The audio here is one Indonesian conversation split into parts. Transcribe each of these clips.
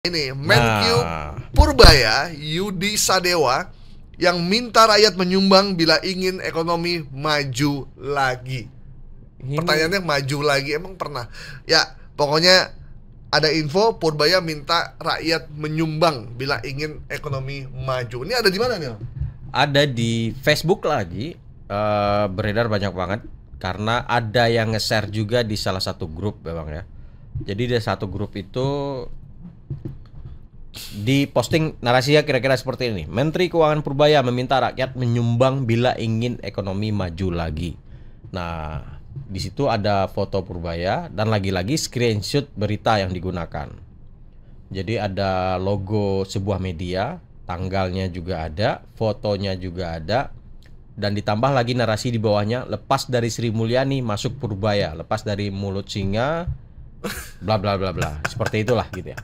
Ini Menkyu Purbaya Yudi Sadewa yang minta rakyat menyumbang bila ingin ekonomi maju lagi. Pertanyaannya maju lagi emang pernah? Ya pokoknya ada info Purbaya minta rakyat menyumbang bila ingin ekonomi maju. Ini ada di mana nih? Ada di Facebook lagi, beredar banyak banget karena ada yang nge-share juga di salah satu grup memang ya. Jadi di satu grup itu di posting narasinya kira-kira seperti ini. Menteri Keuangan Purbaya meminta rakyat menyumbang bila ingin ekonomi maju lagi. Nah, di situ ada foto Purbaya dan lagi-lagi screenshot berita yang digunakan. Jadi ada logo sebuah media, tanggalnya juga ada, fotonya juga ada, dan ditambah lagi narasi di bawahnya, lepas dari Sri Mulyani masuk Purbaya, lepas dari mulut singa, bla bla bla bla. Seperti itulah gitu ya.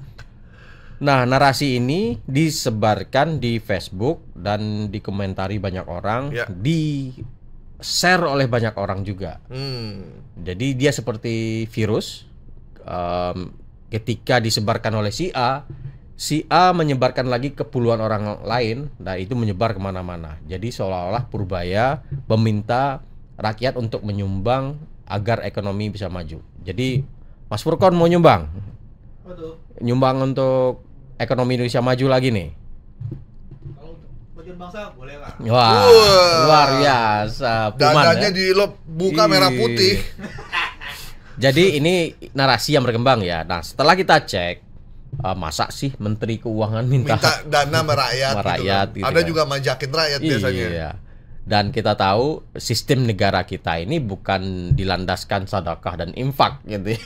Nah, narasi ini disebarkan di Facebook dan dikomentari banyak orang, di-share oleh banyak orang juga. Jadi dia seperti virus, ketika disebarkan oleh si A menyebarkan lagi ke puluhan orang lain, nah itu menyebar kemana-mana. Jadi seolah-olah Purbaya meminta rakyat untuk menyumbang agar ekonomi bisa maju. Jadi Mas Furkon mau nyumbang? Nyumbang untuk ekonomi Indonesia maju lagi nih. Kalau untuk tujuan bangsa boleh lah. Wah, luar biasa. Dadanya dibuka merah putih. Jadi ini narasi yang berkembang ya. Nah, setelah kita cek, masa sih Menteri Keuangan minta dana merakyat gitu kan. Ada juga majakin rakyat biasanya. Iya. Dan kita tahu sistem negara kita ini bukan dilandaskan sedekah dan infak gitu ya.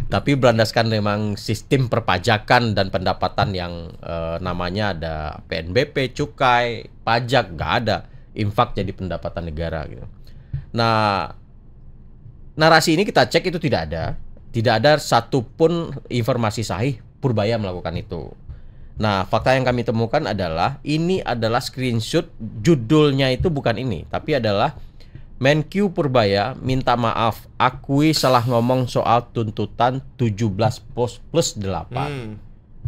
Tapi berlandaskan memang sistem perpajakan dan pendapatan yang namanya ada PNBP, cukai, pajak, nggak ada. Infak jadi pendapatan negara gitu. Nah, narasi ini kita cek itu tidak ada. Tidak ada satupun informasi sahih Purbaya melakukan itu. Nah, fakta yang kami temukan adalah ini adalah screenshot, judulnya itu bukan ini, tapi adalah Menkyu Purbaya minta maaf, akui salah ngomong soal tuntutan 17 plus 8.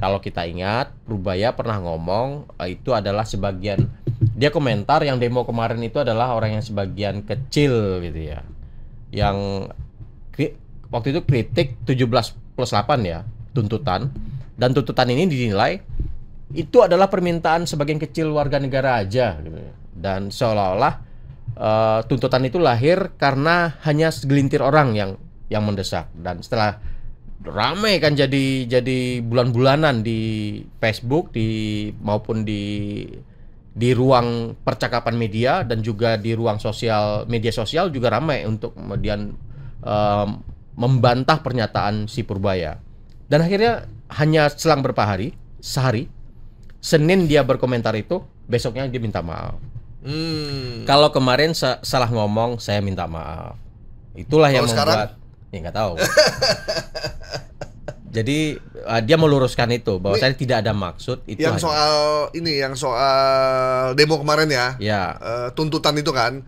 Kalau kita ingat, Purbaya pernah ngomong itu adalah sebagian, dia komentar yang demo kemarin itu adalah orang yang sebagian kecil gitu ya. Yang waktu itu kritik 17 plus 8 ya, tuntutan. Dan tuntutan ini dinilai itu adalah permintaan sebagian kecil warga negara aja gitu. Dan seolah-olah tuntutan itu lahir karena hanya segelintir orang yang mendesak. Dan setelah ramai kan jadi bulan-bulanan di Facebook maupun di ruang percakapan media dan juga di ruang media sosial juga ramai untuk kemudian membantah pernyataan si Purbaya. Dan akhirnya hanya selang beberapa hari, sehari, Senin dia berkomentar itu, besoknya dia minta maaf. Kalau kemarin salah ngomong, saya minta maaf. Itulah yang membuat, ya nggak tahu. Jadi dia meluruskan itu bahwa saya tidak ada maksud itu. Yang soal demo kemarin ya, tuntutan itu kan.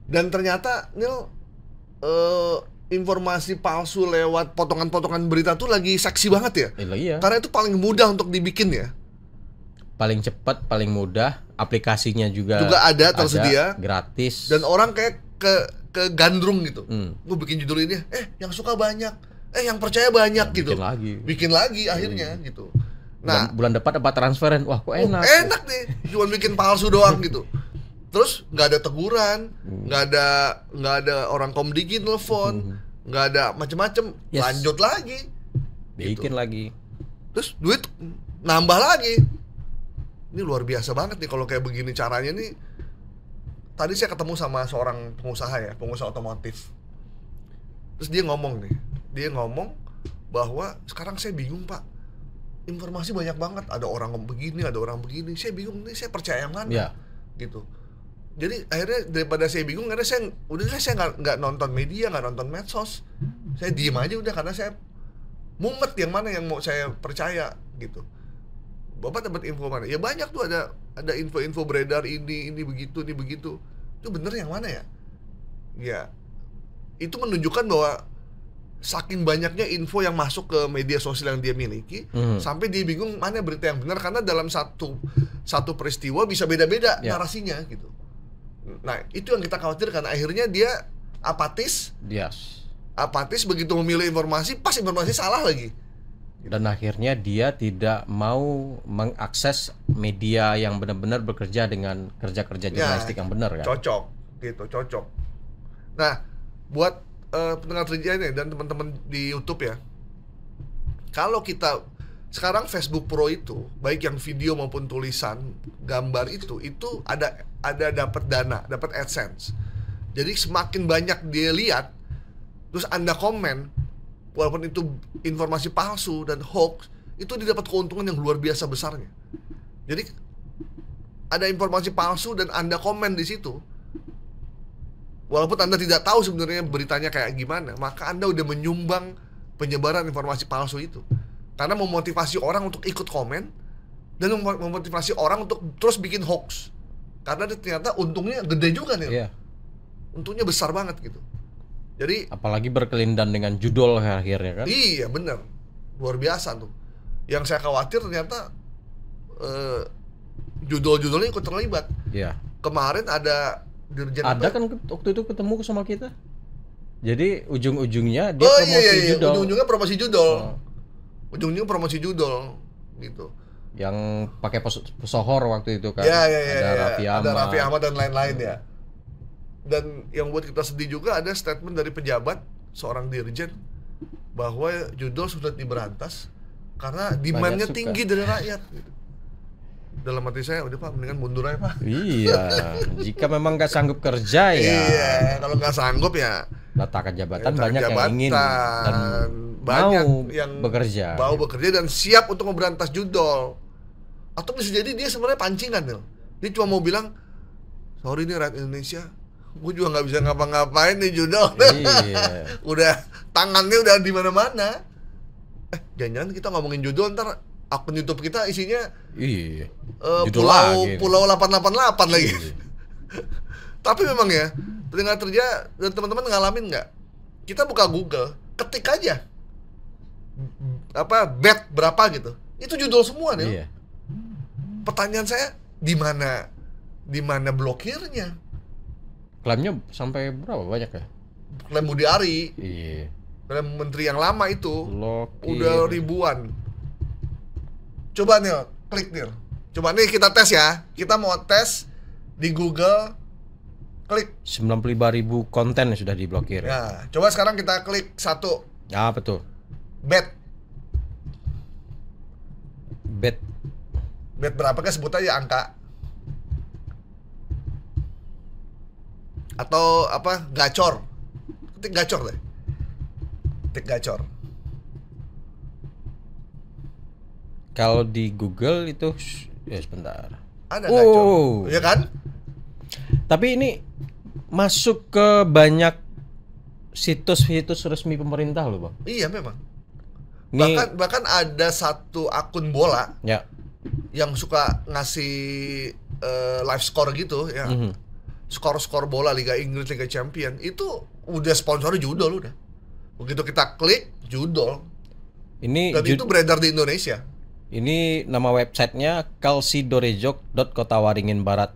Dan ternyata Nil, informasi palsu lewat potongan-potongan berita tuh lagi seksi banget ya. Iya. Karena itu paling mudah untuk dibikin ya. Paling cepat, paling mudah, aplikasinya juga ada tersedia, gratis. Dan orang kayak ke gandrung gitu. Gue bikin judul ini, yang suka banyak, yang percaya banyak gitu. Bikin lagi akhirnya gitu. Nah, bulan depan dapat transferan. Wah, kok enak. Enak nih, cuma bikin palsu doang gitu. Terus nggak ada teguran, nggak ada orang Komdigi telepon, nggak ada macem-macem, lanjut lagi, bikin lagi. Terus duit nambah lagi. Ini luar biasa banget nih kalau kayak begini caranya nih. Tadi saya ketemu sama seorang pengusaha otomotif. Terus dia ngomong bahwa sekarang saya bingung Pak, informasi banyak banget, ada orang begini, ada orang begini, saya bingung nih, saya percaya yang mana, gitu. Jadi akhirnya daripada saya bingung, karena saya nggak nonton media, nggak nonton medsos, saya diem aja udah, karena saya mumet yang mana yang mau saya percaya gitu. Bapak dapat info mana? Ya banyak tuh, ada info-info beredar ini begitu. Itu bener yang mana ya? Ya itu menunjukkan bahwa saking banyaknya info yang masuk ke media sosial yang dia miliki, sampai dia bingung mana berita yang benar, karena dalam satu peristiwa bisa beda-beda narasinya gitu. Nah, itu yang kita khawatirkan, akhirnya dia apatis. Apatis begitu memilih informasi, pas informasi salah lagi. Dan akhirnya dia tidak mau mengakses media yang benar-benar bekerja dengan kerja-kerja jurnalistik yang benar kan. Cocok. Nah, buat pendengar Trijaya dan teman-teman di YouTube ya, kalau kita sekarang Facebook Pro itu, baik yang video maupun tulisan, gambar itu ada dapat dana, dapat AdSense. Jadi semakin banyak dia lihat, terus Anda komen, walaupun itu informasi palsu dan hoax, itu dia dapat keuntungan yang luar biasa besarnya. Jadi ada informasi palsu dan Anda komen di situ, walaupun Anda tidak tahu sebenarnya beritanya kayak gimana, maka Anda udah menyumbang penyebaran informasi palsu itu. Karena memotivasi orang untuk ikut komen dan memotivasi orang untuk terus bikin hoax. Karena ternyata untungnya gede juga nih. Untungnya besar banget gitu. Jadi apalagi berkelindan dengan judul akhirnya kan. Iya, benar. Luar biasa tuh. Yang saya khawatir ternyata judul-judulnya ikut terlibat. Kemarin ada Dirjen kan waktu itu ketemu sama kita. Jadi ujung-ujungnya dia promosi judul. Ujung-ujungnya promosi judul. Ujung-ujungnya promosi judul gitu. Yang pakai pesohor waktu itu kan. Ada Raffi Ahmad dan lain-lain ya. Dan yang buat kita sedih juga ada statement dari pejabat seorang dirjen bahwa judul sudah diberantas karena demand-nya tinggi dari rakyat gitu. Dalam hati saya, udah Pak, mendingan mundur aja Pak. Iya, jika memang nggak sanggup kerja ya. Iya, kalau nggak sanggup ya letakkan jabatan, banyak yang ingin dan banyak mau yang bekerja. Mau bekerja dan siap untuk memberantas judul. Atau bisa jadi dia sebenarnya pancingan, Nil. Dia cuma mau bilang, sorry nih rakyat Indonesia, gue juga nggak bisa ngapa-ngapain nih judul. Iya. Udah tangannya udah di mana-mana. Jangan-jangan kita ngomongin judul ntar akun YouTube kita isinya Pulau 888 lagi. Tapi memang ya, pendengar Trijaya dan teman-teman ngalamin nggak? Kita buka Google, ketik aja bet berapa gitu, itu judul semua nih. Pertanyaan saya, di mana blokirnya? Klaimnya sampai berapa banyak ya? Klaim Budi Ari, klaim menteri yang lama itu udah ribuan. Coba nih, klik nih. Coba nih kita tes ya. Kita mau tes di Google. Klik 95.000 konten yang sudah diblokir. Nah, coba sekarang kita klik satu. Ya, betul. Bet berapa kan, sebut aja angka. Atau apa? Gacor. Ketik gacor deh. Ketik gacor. Kalau di Google itu sebentar. Ada gacor. Ya kan? Tapi ini masuk ke banyak situs-situs resmi pemerintah loh, Bang. Iya, memang. Bahkan ada satu akun bola yang suka ngasih live score gitu ya. Skor-skor bola Liga Inggris, Liga Champion itu udah sponsori judul udah. Begitu kita klik judul. Dan itu beredar di Indonesia. Ini nama websitenya kalsidorejo.kotawaringin barat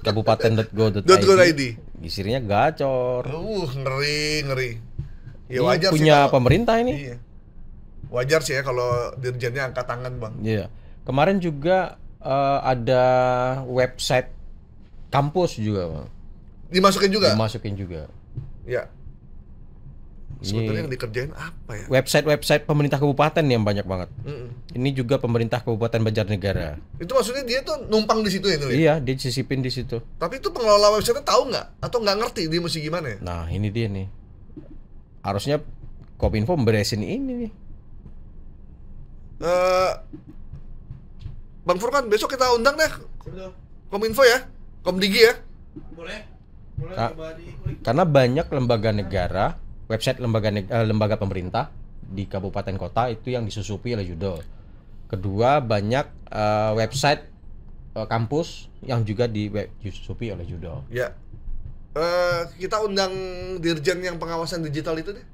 kabupaten.go.id. Isinya gacor. Ngeri. Ya wajar punya sih pemerintah ini. Iya. Wajar sih ya kalau dirjennya angkat tangan, Bang. Iya. Kemarin juga ada website kampus juga, Bang. Dimasukin juga. Ya. Sebenarnya yang dikerjain apa ya? Website pemerintah kabupaten yang banyak banget. Ini juga pemerintah Kabupaten Banjarnegara. Itu maksudnya dia tuh numpang di situ ya, Nil? Iya, dia disisipin di situ. Tapi itu pengelola website tahu nggak? Atau nggak ngerti dia mesti gimana ya? Nah, ini dia nih. Harusnya Kominfo beresin ini nih. Bang Furkan, besok kita undang deh Kominfo ya, Komdigi ya. Boleh karena banyak lembaga negara, website lembaga pemerintah di kabupaten kota itu yang disusupi oleh judul. Kedua, banyak website kampus yang juga disusupi oleh judul. Ya. Kita undang dirjen yang pengawasan digital itu deh.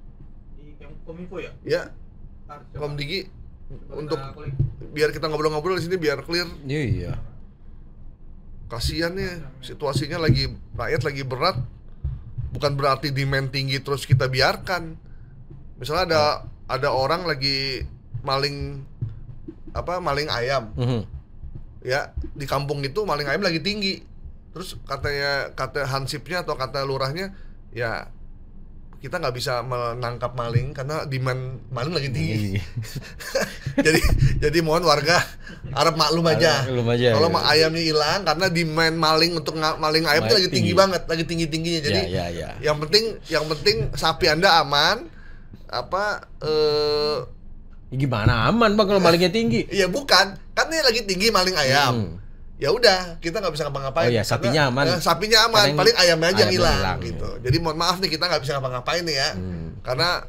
Kominfo ya? Ya, Ntar coba. Komdigi Coba untuk kita klik. biar kita ngobrol-ngobrol di sini biar clear. Iya. Kasian nih situasinya rakyat lagi berat. Bukan berarti demand tinggi terus kita biarkan. Misalnya ada orang lagi maling ayam. Ya, di kampung itu maling ayam lagi tinggi. Terus kata hansipnya atau kata lurahnya, ya kita nggak bisa menangkap maling karena demand maling lagi tinggi. jadi mohon warga harap maklum aja. Kalau ayamnya hilang karena demand maling untuk maling ayam itu lagi tinggi banget, lagi tinggi-tingginya. Jadi yang penting sapi Anda aman. Gimana aman Bang kalau malingnya tinggi? Iya bukan, kan ini lagi tinggi maling ayam. Ya udah, kita nggak bisa ngapa-ngapain. Oh ya, sapinya aman. Sapinya aman, paling ayamnya aja yang hilang gitu. Ya. Jadi mohon maaf nih, kita nggak bisa ngapa-ngapain nih ya, karena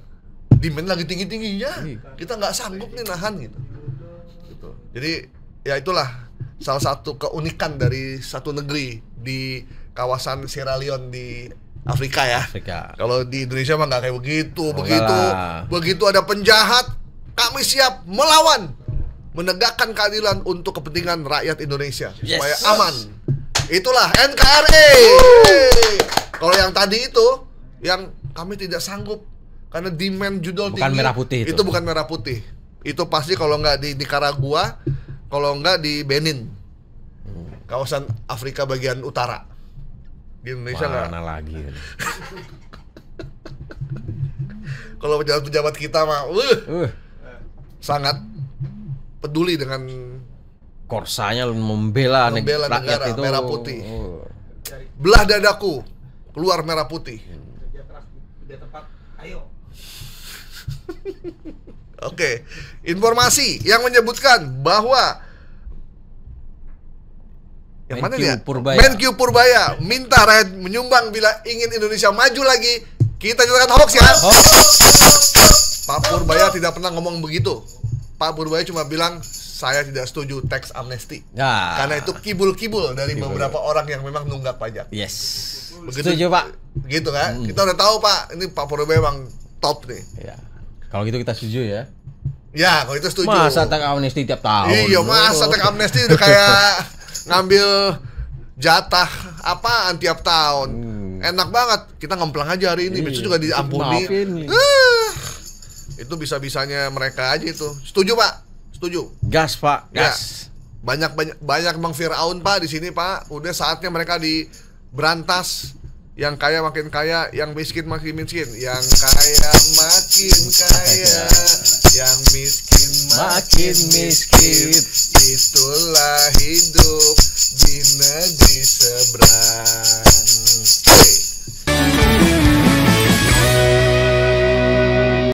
demand lagi tinggi-tingginya, kita nggak sanggup nih nahan gitu. Jadi ya itulah salah satu keunikan dari satu negeri di kawasan Sierra Leone di Afrika ya. Kalau di Indonesia mah nggak kayak begitu. Begitu ada penjahat, kami siap melawan. Menegakkan keadilan untuk kepentingan rakyat Indonesia supaya aman. Itulah NKRI. Kalau yang tadi itu, yang kami tidak sanggup karena demand judul bukan tinggi. Merah putih itu. Itu bukan merah putih. Itu pasti kalau nggak di Nicaragua, kalau nggak di Benin, kawasan Afrika bagian utara. Di Indonesia nggak. Mana lagi? Kalau pejabat-pejabat kita mah, sangat peduli dengan korsanya membela negara itu. Merah putih. Belah dadaku, keluar merah putih. Kerja keras di tempat, ayo. Oke, informasi yang menyebutkan bahwa yang mana nih? Menkyu Purbaya minta rakyat menyumbang bila ingin Indonesia maju lagi. Kita nyatakan hoax ya. Pak Purbaya tidak pernah ngomong begitu. Pak Purbaya cuma bilang saya tidak setuju tax amnesty. Karena itu kibul-kibul dari beberapa orang yang memang nunggak pajak. Yes. Begitu, setuju Pak. Gitu kan? Kita udah tahu Pak, ini Pak Purbaya memang top nih. Ya. Kalau gitu kita setuju ya. Ya, kalau itu setuju. Masa tax amnesty tiap tahun? Iya, masa tax amnesty udah kayak ngambil jatah apaan tiap tahun. Enak banget. Kita ngemplang aja hari ini, besok juga diampuni. Itu bisa-bisanya mereka aja itu. Setuju Pak? Setuju. Gas Pak, gas. Ya. Banyak Bang Firaun Pak di sini Pak. Udah saatnya mereka diberantas. Yang kaya makin kaya, yang miskin makin miskin. Yang kaya makin kaya, yang miskin makin miskin. Itulah hidup.